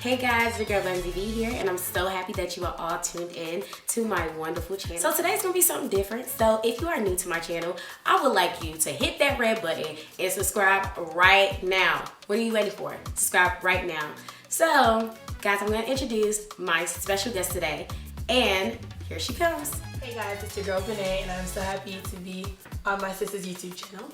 Hey guys, your girl Bunzivee here, and I'm so happy that you are all tuned in to my wonderful channel. So today's gonna be something different. So if you are new to my channel, I would like you to hit that red button and subscribe right now. What are you waiting for? Subscribe right now. So guys, I'm gonna introduce my special guest today, and here she comes. Hey guys, it's your girl Benay, and I'm so happy to be on my sister's YouTube channel.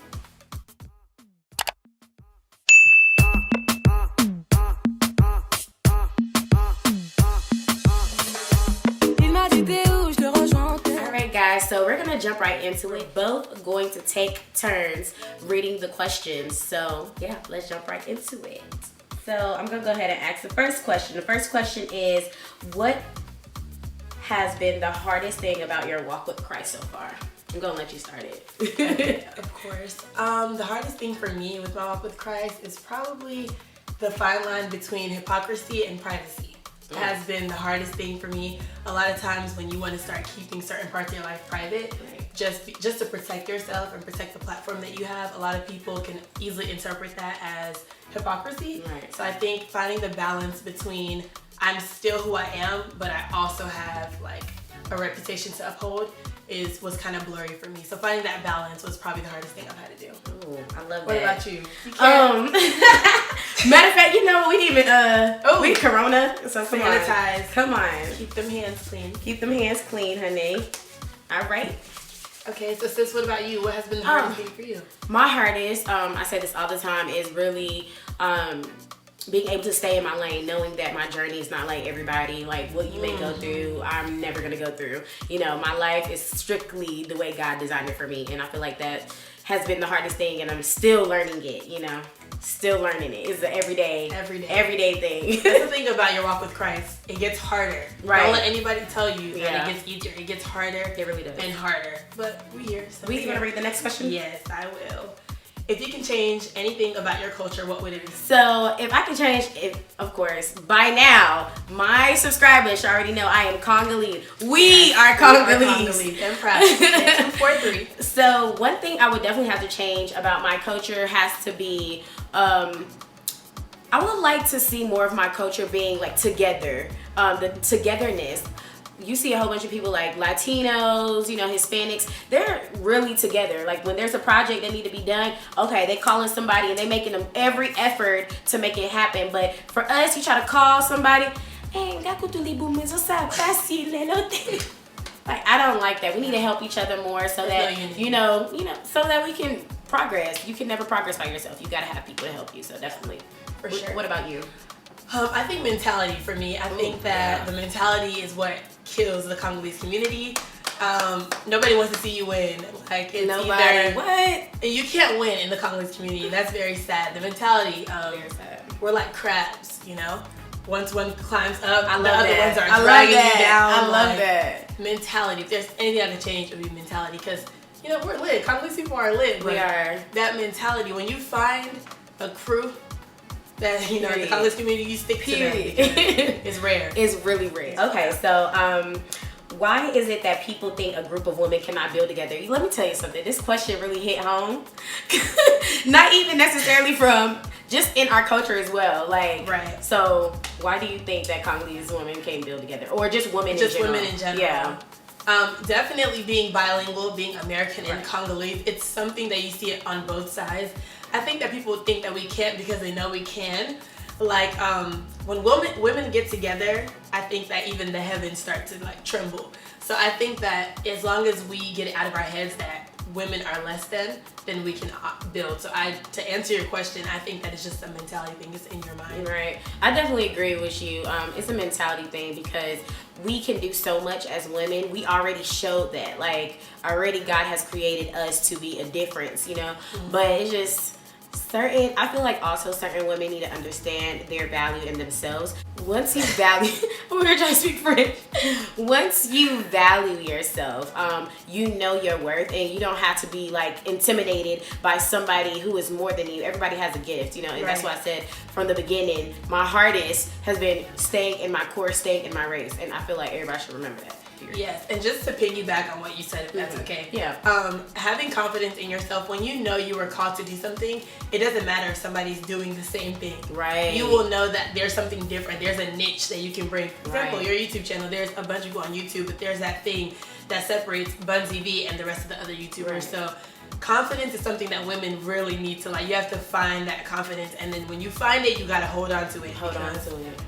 Alright guys, so we're gonna jump right into it. Both going to take turns reading the questions. So yeah, let's jump right into it. So I'm gonna go ahead and ask the first question. The first question is, what has been the hardest thing about your walk with Christ so far? I'm gonna let you start it. Of course. The hardest thing for me with my walk with Christ is probably the fine line between hypocrisy and privacy. Has been the hardest thing for me. A lot of times when you want to start keeping certain parts of your life private, just to protect yourself and protect the platform that you have, a lot of people can easily interpret that as hypocrisy. So I think finding the balance between I'm still who I am, but I also have like a reputation to uphold was kind of blurry for me. So finding that balance was probably the hardest thing I've had to do. Ooh, I love that. What about you? Matter of fact, you know what? We didn't even we Corona, so sanitize. Come on. Keep them hands clean. Keep them hands clean, honey. All right. Okay, so sis, what about you? What has been the hardest thing for you? My hardest, I say this all the time, is really being able to stay in my lane, knowing that my journey is not like everybody. Like what you may go through, I'm never gonna go through. You know, my life is strictly the way God designed it for me, and I feel like that has been the hardest thing, and I'm still learning it. You know, still learning it. It's an everyday thing. That's the thing about your walk with Christ. It gets harder. Right. Don't let anybody tell you that it gets easier. It gets harder. It really does. And harder. But we're here. So we want to read the next question? Yes, I will. If you can change anything about your culture, what would it be? So if I can change, of course, by now, my subscribers already know I am Congolese. We are Congolese. I'm proud. 243. So one thing I would definitely have to change about my culture has to be, I would like to see more of my culture being like together, the togetherness. You see a whole bunch of people like Latinos, you know, Hispanics, they're really together. Like when there's a project that need to be done, okay, they calling somebody and they making them every effort to make it happen. But for us, you try to call somebody, like I don't like that. We need to help each other more so that, you know, so that we can progress. You can never progress by yourself. You gotta have people to help you, so definitely. For sure. What about you? I think mentality for me. I think that the mentality is what kills the Congolese community. Nobody wants to see you win. Like it's either you can't win in the Congolese community. That's very sad. The mentality. Very sad. We're like crabs, you know. Once one climbs up, the other ones are dragging you down. I love that mentality. If there's anything I could change, it would be mentality. Because you know we're lit. Congolese people are lit. We are. That mentality. When you find a crew that you know the Congolese community, you stick to them. It's rare. It's really rare. Okay, so why is it that people think a group of women cannot build together? Let me tell you something. This question really hit home. Not even necessarily from just in our culture as well. Like, so why do you think that Congolese women can't build together, or just women in general? Women in general. Yeah. Definitely being bilingual, being American and Congolese, it's something that you see it on both sides. I think that people think that we can't because they know we can. Like when women get together, I think that even the heavens start to like tremble. So I think that as long as we get it out of our heads that women are less than, then we can build. So to answer your question, I think that it's just a mentality thing. It's in your mind. Right. I definitely agree with you. It's a mentality thing because we can do so much as women. We already showed that. Like already God has created us to be a difference, you know. But it's just I feel like also certain women need to understand their value in themselves. Once you value, we were trying to speak French. Once you value yourself, you know your worth, and you don't have to be like intimidated by somebody who is more than you. Everybody has a gift, you know, and that's why I said from the beginning, my hardest has been staying in my course, staying in my race, and I feel like everybody should remember that. Period. Yes, and just to piggyback on what you said, if that's okay. Yeah. Having confidence in yourself, when you know you were called to do something, it doesn't matter if somebody's doing the same thing. Right. You will know that there's something different. There's a niche that you can bring. For example, Right. your YouTube channel, there's a bunch of people on YouTube, but there's that thing that separates Bunzivee and the rest of the other YouTubers. Right. So confidence is something that women really need to, like, you have to find that confidence, and then when you find it, you gotta hold on to it. Hold on to it.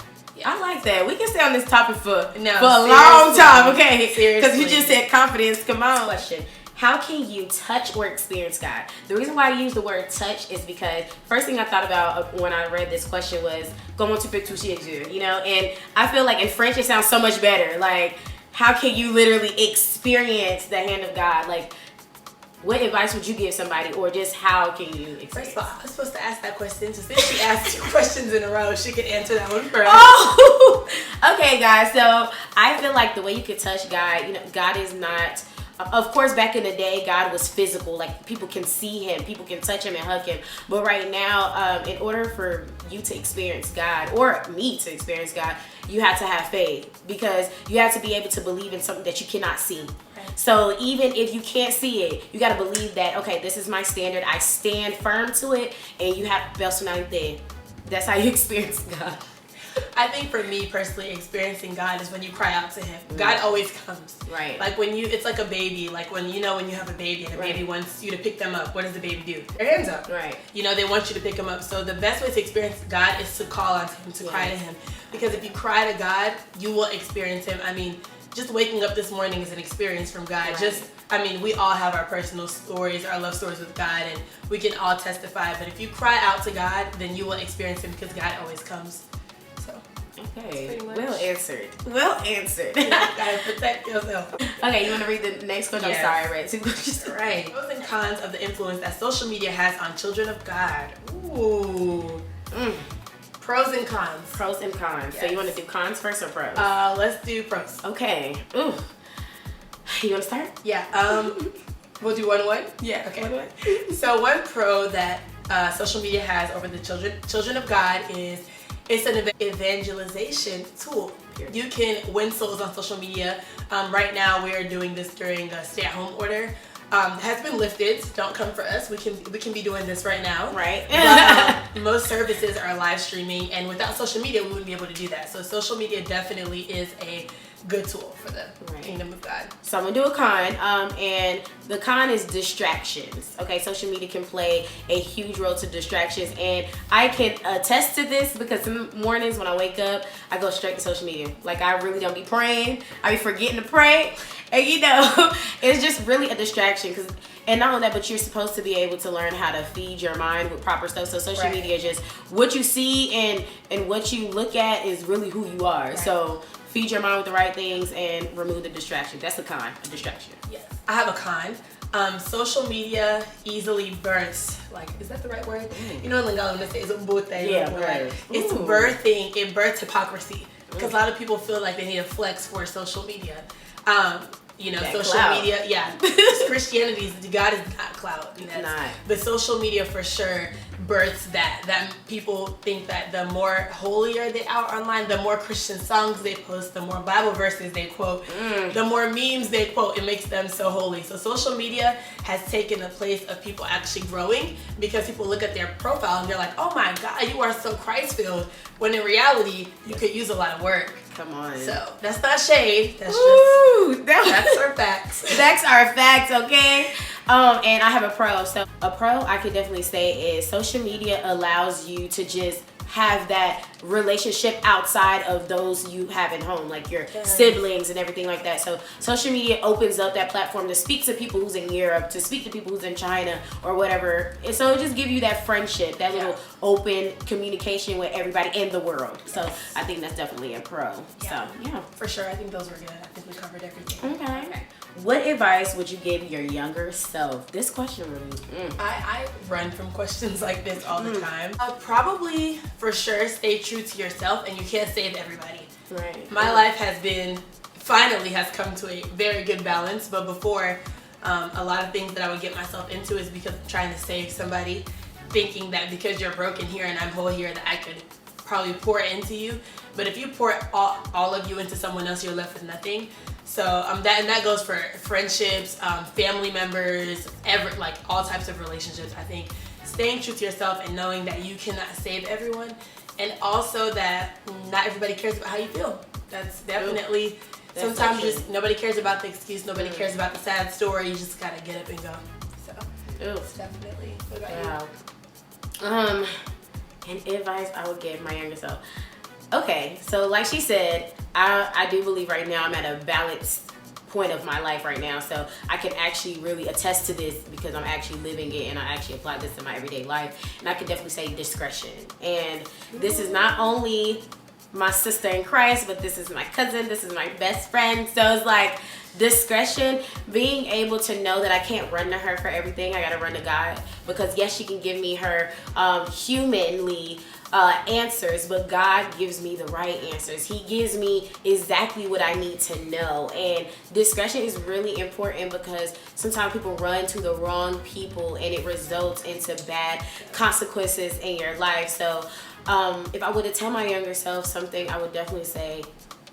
I like that. We can stay on this topic for a long seriously. time, okay? Because you Seriously. just said confidence. Come on. Question. How can you touch or experience God? The reason why I use the word touch is because first thing I thought about when I read this question was comment tu peux toucher Dieu, you know? And I feel like in French it sounds so much better. Like, how can you literally experience the hand of God? Like, what advice would you give somebody, or just how can you experience? First of all, I was supposed to ask that question, so since she asked 2 questions in a row, she could answer that one first. Oh, okay, guys. So I feel like the way you could touch God, you know, God is not. Of course, back in the day, God was physical. Like, people can see him, people can touch him and hug him. But right now, in order for you to experience God, or me to experience God, you have to have faith, because you have to be able to believe in something that you cannot see. So even if you can't see it, you got to believe that, okay, this is my standard. I stand firm to it, and you have personality. That's how you experience God. I think for me personally, experiencing God is when you cry out to him. God always comes. Right. Like when it's like a baby. Like when you have a baby and the Right. baby wants you to pick them up. What does the baby do? Their hands up. Right. You know, they want you to pick them up. So the best way to experience God is to call on him, to cry to him. Because if you cry to God, you will experience him. I mean, just waking up this morning is an experience from God. Right. We all have our personal stories, our love stories with God, and we can all testify. But if you cry out to God, then you will experience him, because God always comes. So, okay, pretty much. well answered. Well answered. you gotta protect yourself. Okay, you want to read the next question? Yes. I'm sorry, I read 2 questions. Right. Pros and cons of the influence that social media has on children of God. Ooh. Pros and cons. Pros and cons. So you want to do cons first or pros? Let's do pros. Okay. Ooh. You want to start? Yeah. We'll do one. Yeah. Okay. One. So one pro that social media has over the children of God is it's an evangelization tool. You can win souls on social media. Right now we are doing this during a stay-at-home order. Has been lifted. Don't come for us. We can be doing this right now. Right. But, most services are live streaming, and without social media, we wouldn't be able to do that. So social media definitely is a good tool for the kingdom of God. So I'm gonna do a con, and the con is distractions. Okay, social media can play a huge role to distractions, and I can attest to this because some mornings when I wake up, I go straight to social media. Like, I really don't be praying. I be forgetting to pray, and you know, it's just really a distraction. And not only that, but you're supposed to be able to learn how to feed your mind with proper stuff. So social media is just what you see, and what you look at is really who you are. Right. So feed your mind with the right things and remove the distraction. That's a con, a distraction. Yes. I have a con. Social media easily births, like, is that the right word? You know in Lingala when they say it's umbote. Yeah, right. It's birthing, it births hypocrisy. Because a lot of people feel like they need a flex for social media. You know, that social clout. media, Christianity, God is not clout. You know, it's not. But social media for sure births that people think that the more holier they are online, the more Christian songs they post, the more Bible verses they quote, the more memes they quote, it makes them so holy. So social media has taken the place of people actually growing, because people look at their profile and they're like, oh my God, you are so Christ-filled, when in reality, you could use a lot of work. Come on. So that's not shade. That's Facts are facts. Facts are facts, okay? And I have a pro. So a pro I could definitely say is social media allows you to just have that relationship outside of those you have at home, like your siblings and everything like that. So social media opens up that platform to speak to people who's in Europe, to speak to people who's in China or whatever. And so it just give you that friendship, that little open communication with everybody in the world. So I think that's definitely a pro. So yeah. For sure, I think those were good. I think we covered everything. Okay. What advice would you give your younger self? This question really... I run from questions like this all the time. Probably, for sure, stay true to yourself, and you can't save everybody. Right. My life finally has come to a very good balance, but before, a lot of things that I would get myself into is because I'm trying to save somebody, thinking that because you're broken here and I'm whole here that I could probably pour into you. But if you pour all of you into someone else, you're left with nothing. So that goes for friendships, family members, like all types of relationships. I think staying true to yourself and knowing that you cannot save everyone, and also that not everybody cares about how you feel. That's definitely sometimes just nobody cares about the excuse, nobody cares about the sad story. You just gotta get up and go. So it's definitely. What about you? And advice I would give my younger self. Okay, so like she said, I do believe right now I'm at a balanced point of my life right now, so I can actually really attest to this because I'm actually living it and I actually apply this in my everyday life. And I can definitely say discretion. And this is not only my sister in Christ, but this is my cousin, this is my best friend. So it's like discretion, being able to know that I can't run to her for everything. I gotta run to God, because yes, she can give me her humanly answers, but God gives me the right answers. He gives me exactly what I need to know. And discretion is really important because sometimes people run to the wrong people and it results into bad consequences in your life. So if I were to tell my younger self something, I would definitely say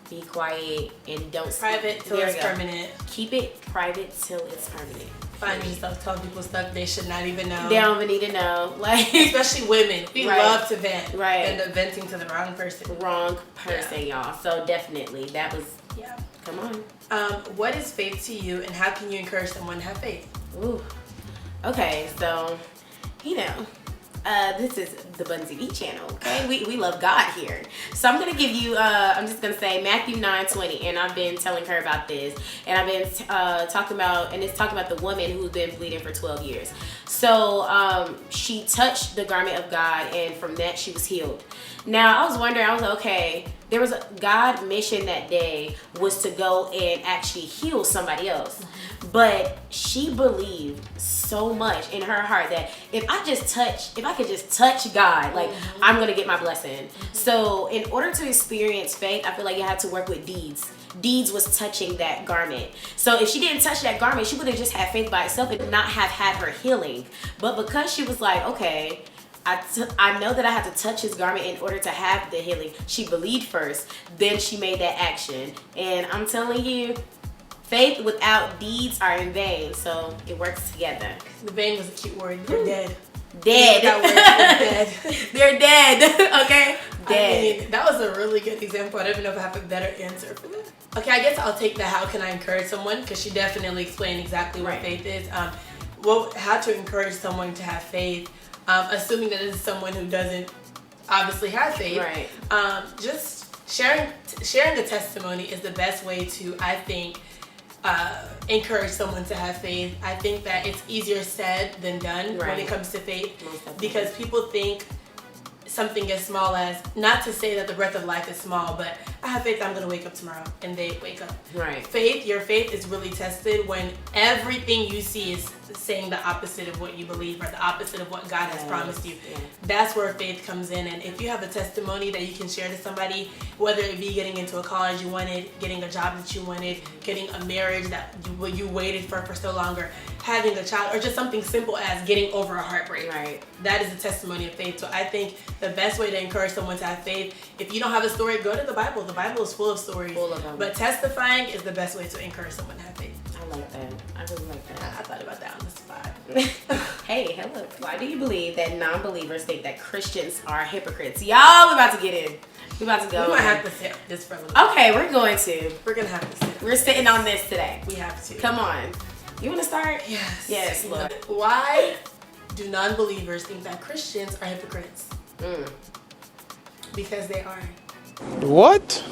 be quiet and don't private till it's permanent. Keep it private till it's permanent. Finding stuff, telling people stuff they should not even know. They don't even need to know. Like, especially women. We love to vent. Right. End up venting to the wrong person. Y'all. So definitely that was come on. What is faith to you, and how can you encourage someone to have faith? Ooh. Okay, so this is the Bunzivee channel, okay? We love God here. So I'm going to give you, I'm just going to say Matthew 9:20, and I've been telling her about this, and I've been talking about the woman who's been bleeding for 12 years. So she touched the garment of God, and from that she was healed. Now, I was wondering, I was like, okay, there was a God mission that day was to go and actually heal somebody else. But she believed so much in her heart that if I could just touch God, like I'm gonna get my blessing. So in order to experience faith, I feel like you have to work with deeds. Deeds was touching that garment. So if she didn't touch that garment, she would have just had faith by itself and not have had her healing. But because she was like, okay, I know that I have to touch his garment in order to have the healing. She believed first, then she made that action. And I'm telling you, faith without deeds are in vain. So it works together. The vain was a cute word. They're dead. Dead. That word, dead. They're dead. Okay? Dead. I mean, that was a really good example. I don't even know if I have a better answer for that. Okay, I guess I'll take the how can I encourage someone, because she definitely explained exactly what faith is. How to encourage someone to have faith. Assuming that this is someone who doesn't obviously have faith, right? Just sharing a testimony is the best way to, I think, encourage someone to have faith. I think that it's easier said than done when it comes to faith, because people think something as small as, not to say that the breath of life is small, but I have faith I'm going to wake up tomorrow, and they wake up. Right. Your faith is really tested when everything you see is saying the opposite of what you believe, or the opposite of what God has promised you. Yeah. That's where faith comes in. And if you have a testimony that you can share to somebody, whether it be getting into a college you wanted, getting a job that you wanted, getting a marriage that you waited for so long, or having a child, or just something simple as getting over a heartbreak. Right. That is a testimony of faith. So I think the best way to encourage someone to have faith, if you don't have a story, go to the Bible. The Bible is full of stories. Full of them. But testifying is the best way to encourage someone to have faith. I like that. I really like that. I thought about that on the spot. Hey, hello. Why do you believe that non-believers think that Christians are hypocrites? Y'all, we're about to get in. We're about to go. We might have to sit this for a little bit. Okay, we're going to. We're going to have to sit. We're sitting on this today. We have to. Come on. You want to start? Yes. Yes, Lord. Why do non-believers think that Christians are hypocrites? Because they are. What?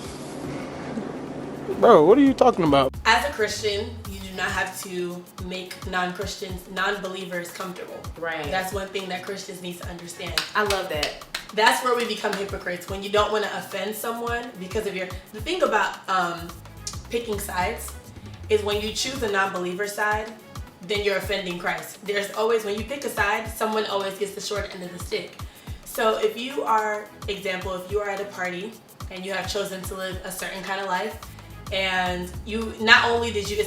Bro, what are you talking about? As a Christian, you do not have to make non-Christians, non-believers comfortable. Right. That's one thing that Christians need to understand. I love that. That's where we become hypocrites, when you don't want to offend someone because of the thing about picking sides is when you choose a non-believer side, then you're offending Christ. There's always, when you pick a side, someone always gets the short end of the stick. So if you are at a party and you have chosen to live a certain kind of life, and it's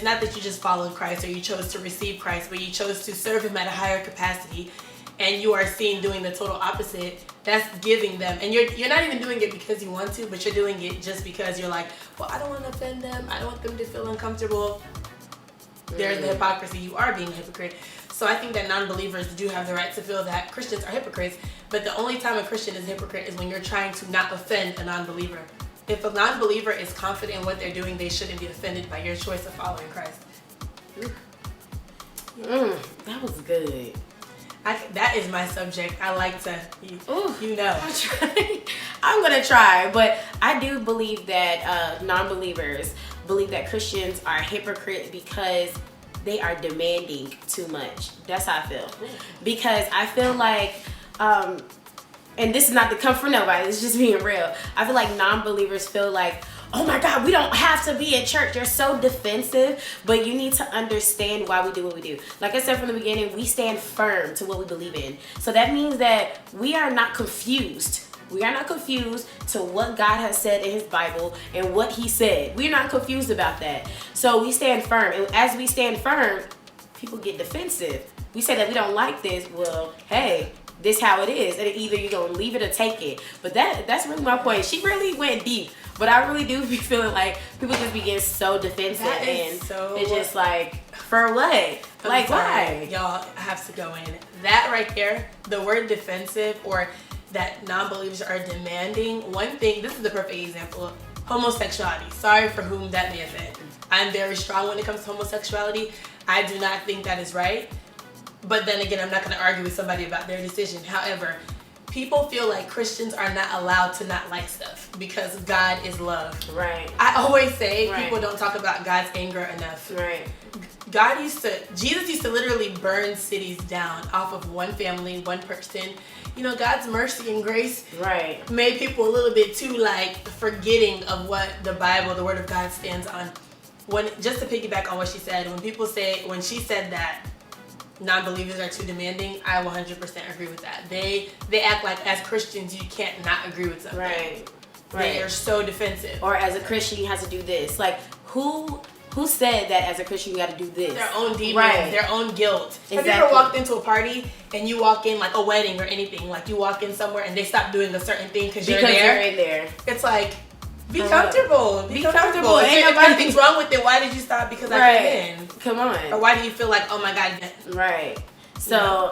not that you just followed Christ or you chose to receive Christ, but you chose to serve him at a higher capacity, and you are seen doing the total opposite, that's giving them, and you're not even doing it because you want to, but you're doing it just because you're like, well, I don't want to offend them, I don't want them to feel uncomfortable. There's the hypocrisy. You are being a hypocrite. So I think that non-believers do have the right to feel that Christians are hypocrites, but the only time a Christian is a hypocrite is when you're trying to not offend a non-believer. If a non-believer is confident in what they're doing, they shouldn't be offended by your choice of following Christ. That was good. That is my subject. I like to, you know. I'm gonna try, but I do believe that non-believers believe that Christians are hypocrite because they are demanding too much. That's how I feel. Because I feel like, and this is not to come from nobody, it's just being real. I feel like non-believers feel like, oh my God, we don't have to be at church. They're so defensive, but you need to understand why we do what we do. Like I said from the beginning, we stand firm to what we believe in. So that means that we are not confused. We are not confused to what God has said in his Bible and what he said. We're not confused about that. So we stand firm. And as we stand firm, people get defensive. We say that we don't like this. Well, hey, this how it is. And either you're going to leave it or take it. But that's really my point. She really went deep. But I really do be feeling like people just be getting so defensive. And it's just like, for what? Like, why? Y'all have to go in. That right there, the word defensive or that non-believers are demanding. One thing, this is the perfect example, homosexuality. Sorry for whom that may offend. I'm very strong when it comes to homosexuality. I do not think that is right. But then again, I'm not going to argue with somebody about their decision. However, people feel like Christians are not allowed to not like stuff because God is love. Right. I always say people don't talk about God's anger enough. Right. Jesus used to literally burn cities down off of one family, one person. You know, God's mercy and grace made people a little bit too forgetting of what the Bible, the Word of God stands on. Just to piggyback on what she said, when she said that non-believers are too demanding, I 100% agree with that. They act like as Christians you can't not agree with something. Right. They are so defensive. Or as a Christian you have to do this. Like who said that as a Christian you got to do this? Their own demons, their own guilt. Exactly. Have you ever walked into a party and you walk in like a wedding or anything, like you walk in somewhere and they stop doing a certain thing because you're in there? It's like, be comfortable. Be comfortable. If anything's wrong with it, why did you stop? Because I came in. Come on. Or why do you feel like, oh my God? Right. So,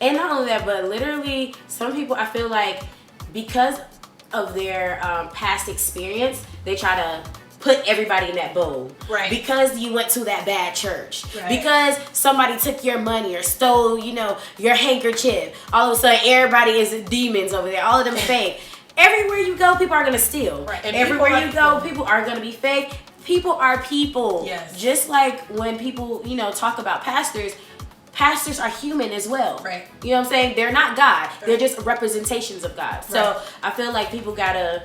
and not only that, but literally some people, I feel like because of their past experience, they try to put everybody in that bowl. Right. Because you went to that bad church. Right. Because somebody took your money or stole, your handkerchief. All of a sudden, everybody is demons over there. All of them fake. Everywhere you go, people are going to steal. Right. And everywhere you go, people are going to be fake. People are people. Yes. Just like when people, talk about pastors are human as well. Right. You know what I'm saying? They're not God. Right. They're just representations of God. So I feel like people gotta,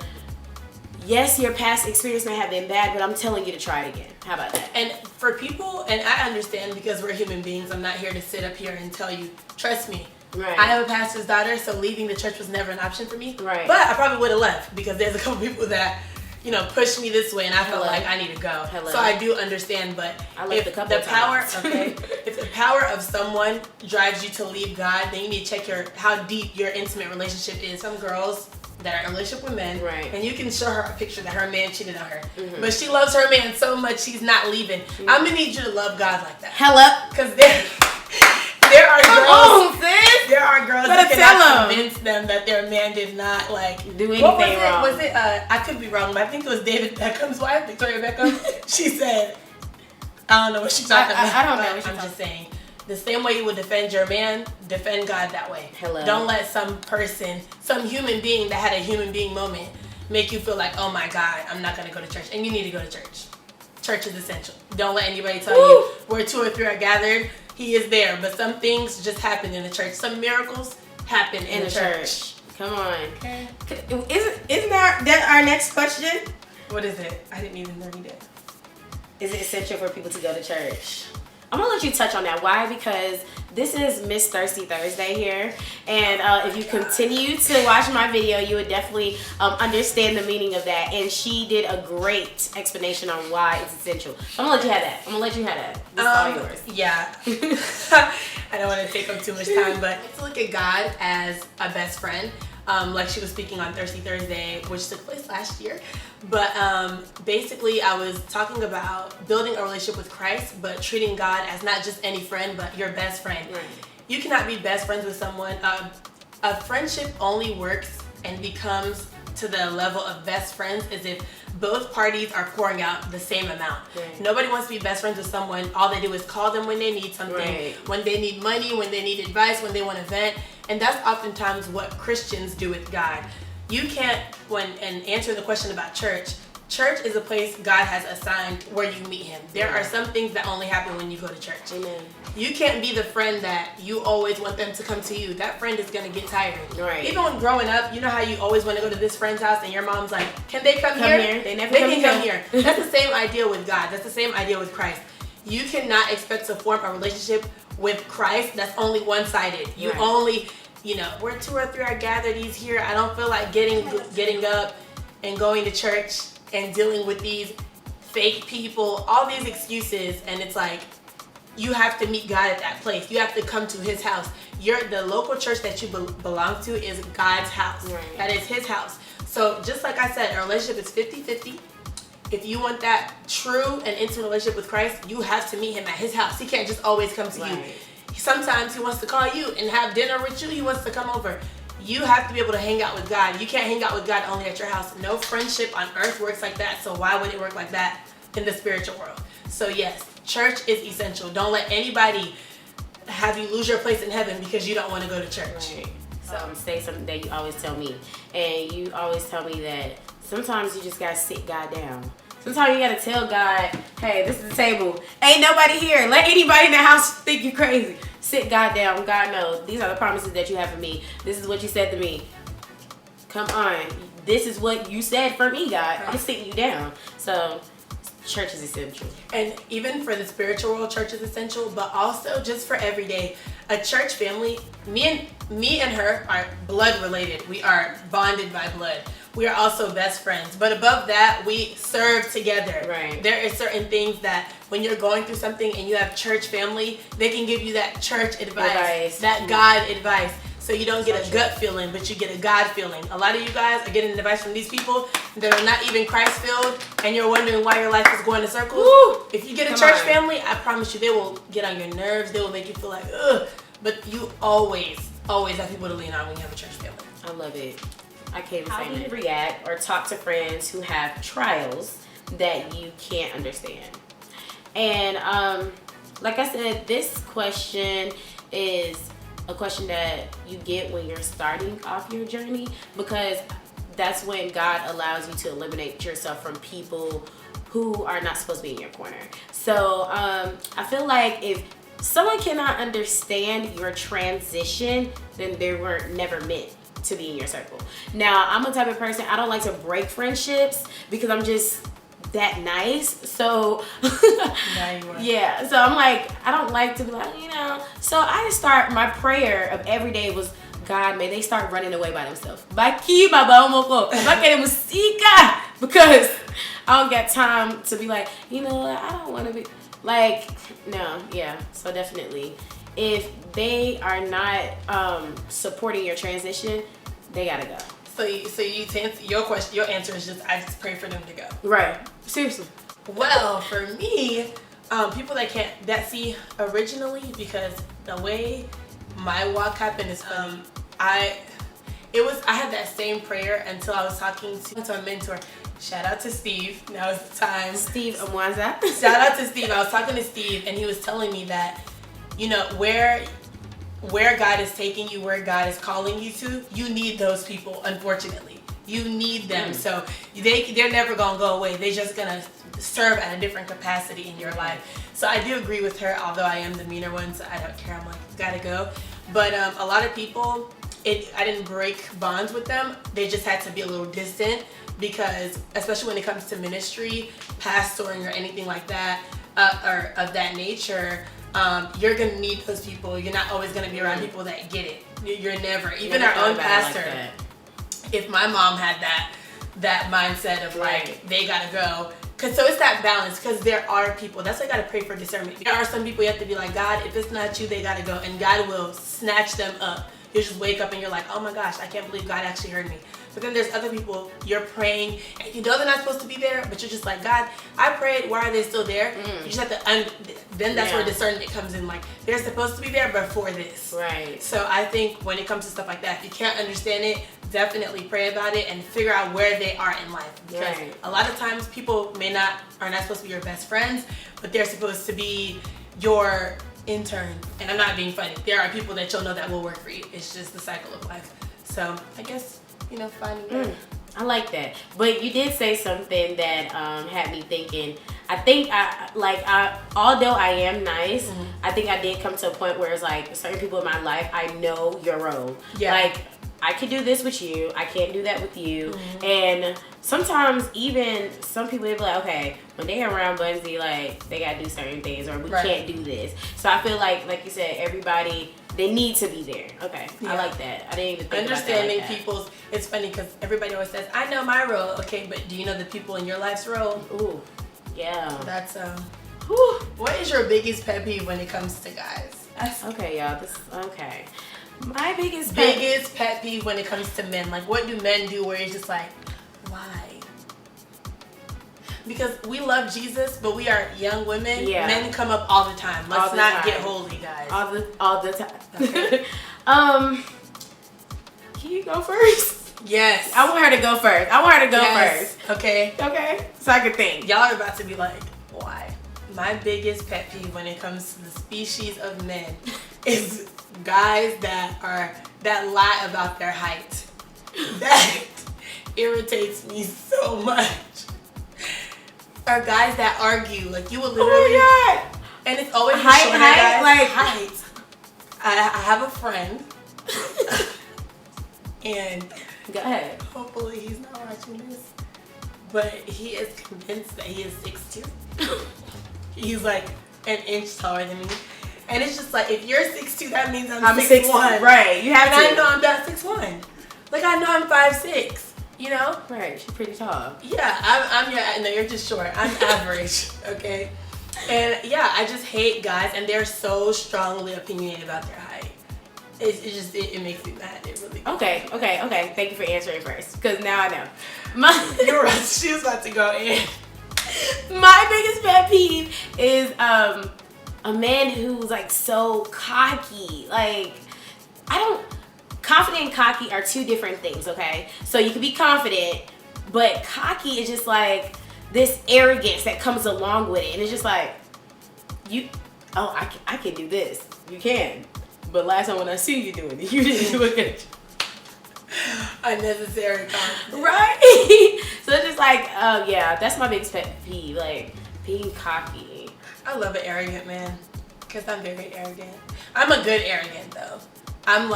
yes, your past experience may have been bad, but I'm telling you to try it again. How about that? And for people, and I understand because we're human beings, I'm not here to sit up here and tell you, trust me. Right. I have a pastor's daughter, so leaving the church was never an option for me. Right. But I probably would have left because there's a couple people that, pushed me this way and I felt like I need to go. So I do understand, but if the power of someone drives you to leave God, then you need to check how deep your intimate relationship is. Some girls that are in a relationship with men, and you can show her a picture that her man cheated on her, but she loves her man so much she's not leaving. I'm gonna need you to love God like that. Hello, because there are girls. There are girls that cannot convince them that their man did not do anything wrong. Was it? I could be wrong, but I think it was David Beckham's wife, Victoria Beckham. She said, I don't know what she's talking about. I don't know what I'm just saying. The same way you would defend your man, defend God that way. Hello. Don't let some human being that had a human being moment make you feel like, oh my God, I'm not going to go to church. And you need to go to church. Church is essential. Don't let anybody tell you where 2 or 3 are gathered. He is there. But some things just happen in the church. Some miracles happen in the church. Come on. Okay. Isn't that our next question? What is it? I didn't even read it. Is it essential for people to go to church? I'm gonna let you touch on that. Why? Because this is Miss Thirsty Thursday here, and if you continue to watch my video, you would definitely understand the meaning of that. And she did a great explanation on why it's essential. So I'm gonna let you have that. I'm gonna let you have that. This is all yours. Yeah. I don't want to take up too much time, but to look at God as a best friend, like she was speaking on Thirsty Thursday, which took place last year. But basically, I was talking about building a relationship with Christ, but treating God as not just any friend, but your best friend. Right. You cannot be best friends with someone. A friendship only works and becomes to the level of best friends is if both parties are pouring out the same amount. Right. Nobody wants to be best friends with someone. All they do is call them when they need something, Right. when they need money, when they need advice, when they want to vent. And that's oftentimes what Christians do with God. You can't, and answer the question about church, church is a place God has assigned where you meet him. There are some things that only happen when you go to church. Amen. You can't be the friend that you always want them to come to you. That friend is going to get tired. Right. Even when growing up, you know how you always want to go to this friend's house and your mom's like, can they come Come here? here. They never can come come here. That's the same idea with God. That's the same idea with Christ. You cannot expect to form a relationship with Christ that's only one-sided. You Right. only, where 2 or 3 are gathered, he's here. I don't feel like getting up and going to church and dealing with these fake people, all these excuses. And it's like, you have to meet God at that place. You have to come to his house. The local church that you belong to is God's house. Right. That is his house. So just like I said, a relationship is 50-50. If you want that true and intimate relationship with Christ, you have to meet him at his house. He can't just always come to you. Right. Sometimes he wants to call you and have dinner with you. He wants to come over. You have to be able to hang out with God. You can't hang out with God only at your house. No friendship on earth works like that. So why would it work like that in the spiritual world? So yes, church is essential. Don't let anybody have you lose your place in heaven because you don't want to go to church. Right. Say something that you always tell me, and you always tell me that sometimes you just gotta sit God down. Sometimes you gotta tell God, hey, this is the table. Ain't nobody here. Let anybody in the house think you crazy. Sit God down. God knows. These are the promises that you have for me. This is what you said to me. Come on. This is what you said for me, God. I'm sitting you down. So church is essential. And even for the spiritual world, church is essential, but also just for everyday. A church family, me and her are blood related. We are bonded by blood. We are also best friends. But above that, we serve together. Right. There are certain things that when you're going through something and you have church family, they can give you that church advice. That God advice. So you don't get a gut feeling, but you get a God feeling. A lot of you guys are getting advice from these people that are not even Christ-filled, and you're wondering why your life is going in circles. Woo! If you get a church family, I promise you, they will get on your nerves. They will make you feel like, ugh. But you always have people to lean on when you have a church family. I love it. I can't even say How do you react or talk to friends who have trials that you can't understand? And like I said, this question is a question that you get when you're starting off your journey, because that's when God allows you to eliminate yourself from people who are not supposed to be in your corner. So I feel like if someone cannot understand your transition, then they were never meant to be in your circle. Now, I'm a type of person, I don't like to break friendships because I'm just that nice. So yeah, so I'm like, I don't like to be like, so I just start, my prayer of every day was, God, may they start running away by themselves. Because I don't got time to be like, I don't want to be like, no, yeah. So definitely, if they are not supporting your transition, they gotta go. So you to answer your question, your answer is just, I just pray for them to go. Right. Seriously. Well, for me, people that see originally, because the way my walk happened is I had that same prayer until I was talking to a mentor. Shout out to Steve. Now is the time. Steve Amwanza. Shout out to Steve. I was talking to Steve, and he was telling me that, where God is taking you, where God is calling you to, you need those people, unfortunately. You need them. So they're never going to go away. They're just going to serve at a different capacity in your life. So I do agree with her, although I am the meaner one, so I don't care. I'm like, gotta go. But a lot of people, I didn't break bonds with them. They just had to be a little distant, because especially when it comes to ministry, pastoring, or anything like that, or of that nature, you're gonna need those people. You're not always gonna be around people that get it. You're never. Even Never our thought own about it like pastor. that. If my mom had that mindset of like they gotta go. Cause so it's that balance. Cause there are people. That's why you gotta pray for discernment. There are some people you have to be like, God, if it's not you, they gotta go, and God will snatch them up. You just wake up and you're like, oh my gosh, I can't believe God actually heard me. But then there's other people, you're praying and you know they're not supposed to be there, but you're just like, God, I prayed, why are they still there? You just have to, then that's where discernment comes in. Like, they're supposed to be there before this. Right. So I think when it comes to stuff like that, if you can't understand it, definitely pray about it and figure out where they are in life. Because a lot of times people are not supposed to be your best friends, but they're supposed to be your intern. And I'm not being funny. There are people that you'll know that will work for you. It's just the cycle of life. So I guess, finding that. I like that. But you did say something that had me thinking. I think although I am nice, I think I did come to a point where it's like certain people in my life, I know your role. Yeah. Like, I can do this with you. I can't do that with you. And sometimes even some people will be like, okay, when they're around Bunzi, like, they gotta do certain things, or we can't do this. So I feel like you said, everybody, they need to be there. Okay, I like that. I didn't even think understanding about that like people's. It's funny because everybody always says, "I know my role." Okay, but do you know the people in your life's role? Ooh, yeah. That's What is your biggest pet peeve when it comes to guys? Okay, y'all. Okay. My biggest pet peeve when it comes to men. Like, what do men do where it's just like, why? Because we love Jesus, but we are young women. Yeah. Men come up all the time. Let's not get holy, guys. All the time. Okay. Can you go first? Yes. I want her to go first. First. Okay. Okay. So I can think. Y'all are about to be like, why? My biggest pet peeve when it comes to the species of men is guys that lie about their height. That irritates me so much. Or guys that argue, like you will literally. Oh my God. And it's always height. I have a friend, and go ahead. Hopefully he's not watching this, but he is convinced that he is 6'2". He's like an inch taller than me, and it's just like, if you're 6'2", that means I'm 6'1". Right? You have and to. I know I'm not 6'1". Like, I know I'm 5'6". You know? Right, she's pretty tall. Yeah, you're just short. I'm average, okay? And yeah, I just hate guys, and they're so strongly opinionated about their height. It makes me mad. It really does. Okay. Thank you for answering first, because now I know. You're right. She was about to go in. My biggest pet peeve is a man who's like so cocky. Like, confident and cocky are two different things, okay? So you can be confident, but cocky is just like this arrogance that comes along with it. And it's just like, I can do this. You can. But last time when I see you doing it, you didn't do a good job. Unnecessary confidence. Right? So it's just like, yeah, that's my biggest pet peeve, like being cocky. I love an arrogant man, because I'm very arrogant. I'm a good arrogant, though. I'm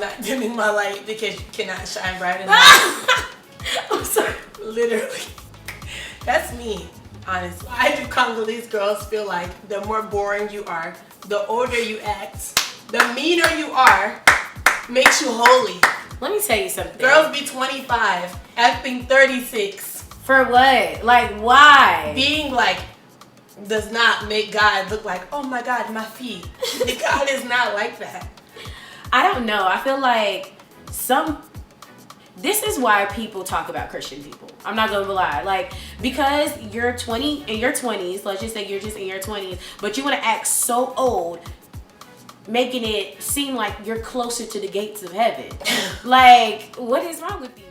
not dimming my light because you cannot shine bright enough. I'm sorry. Literally. That's me, honestly. I do Congolese girls feel like the more boring you are, the older you act, the meaner you are, makes you holy. Let me tell you something. Girls be 25, acting 36. For what? Like, why? Being like, does not make God look like, oh my God, my feet. God is not like that. I don't know. I feel like this is why people talk about Christian people. I'm not gonna lie. Like, because you're in your 20s, let's just say you're just in your 20s, but you want to act so old, making it seem like you're closer to the gates of heaven. Like, what is wrong with you?